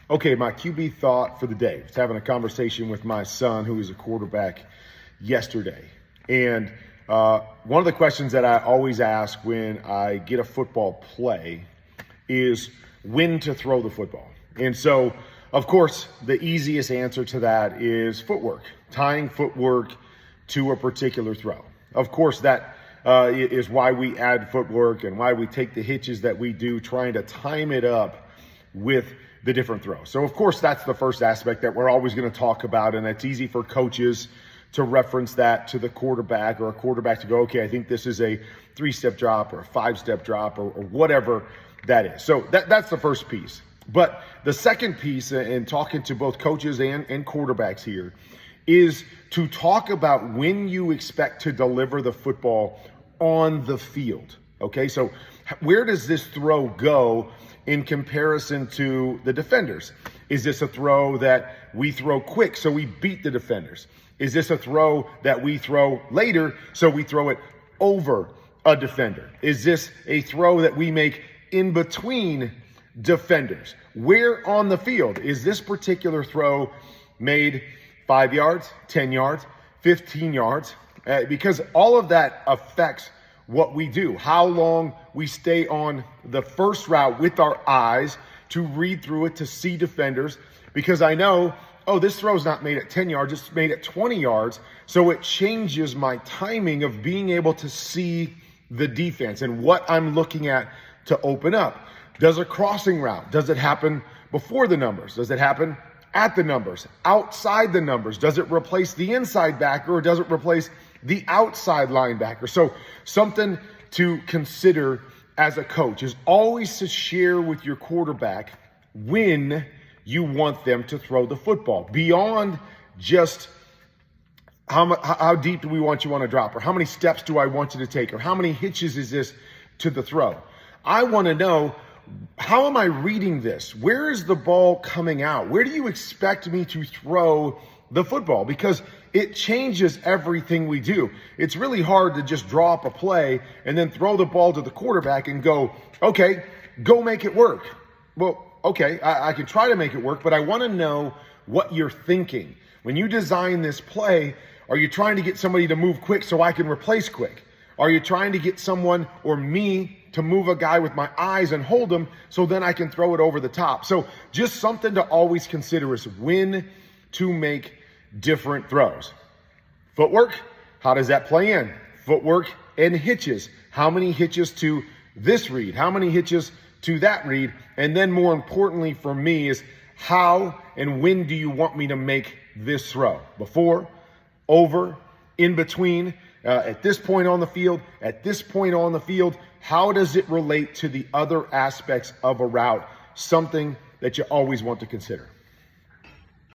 Okay, my QB thought for the day. I was having a conversation with my son, who is a quarterback, yesterday. And one of the questions that I always ask when I get a football play is when to throw the football. And so, of course, the easiest answer to that is footwork, tying footwork to a particular throw. Of course, that is why we add footwork and why we take the hitches that we do, trying to time it up with the different throws. So, of course, that's the first aspect that we're always going to talk about, and it's easy for coaches to reference that to the quarterback, or a quarterback to go, okay, I think this is a 3-step drop or a 5-step drop or whatever that is. So that's the first piece. But the second piece, in talking to both coaches and quarterbacks here, is to talk about when you expect to deliver the football on the field. Okay, so where does this throw go in comparison to the defenders? Is this a throw that we throw quick so we beat the defenders? Is this a throw that we throw later so we throw it over a defender? Is this a throw that we make in between defenders? Where on the field is this particular throw made? 5 yards, 10 yards, 15 yards? Because all of that affects what we do, how long we stay on the first route with our eyes to read through it, to see defenders, because I know, oh, this throw's not made at 10 yards, it's made at 20 yards. So it changes my timing of being able to see the defense and what I'm looking at to open up. Does a crossing route, does it happen before the numbers? Does it happen at the numbers, outside the numbers? Does it replace the inside backer, or does it replace the outside linebacker? So something to consider as a coach is always to share with your quarterback when you want them to throw the football, beyond just how deep do we want you on a drop, or how many steps do I want you to take, or how many hitches is this to the throw. I want to know, how am I reading this? Where is the ball coming out? Where do you expect me to throw the football? Because it changes everything we do. It's really hard to just draw up a play and then throw the ball to the quarterback and go, okay, go make it work. Well, okay, I can try to make it work, but I want to know what you're thinking. When you design this play, are you trying to get somebody to move quick so I can replace quick? Are you trying to get someone or me to move a guy with my eyes and hold him so then I can throw it over the top? So just something to always consider is when to make different throws. Footwork, how does that play in? Footwork and hitches. How many hitches to this read? How many hitches to that read? And then more importantly for me is, how and when do you want me to make this throw? Before, over, in between, at this point on the field, at this point on the field? How does it relate to the other aspects of a route? Something that you always want to consider.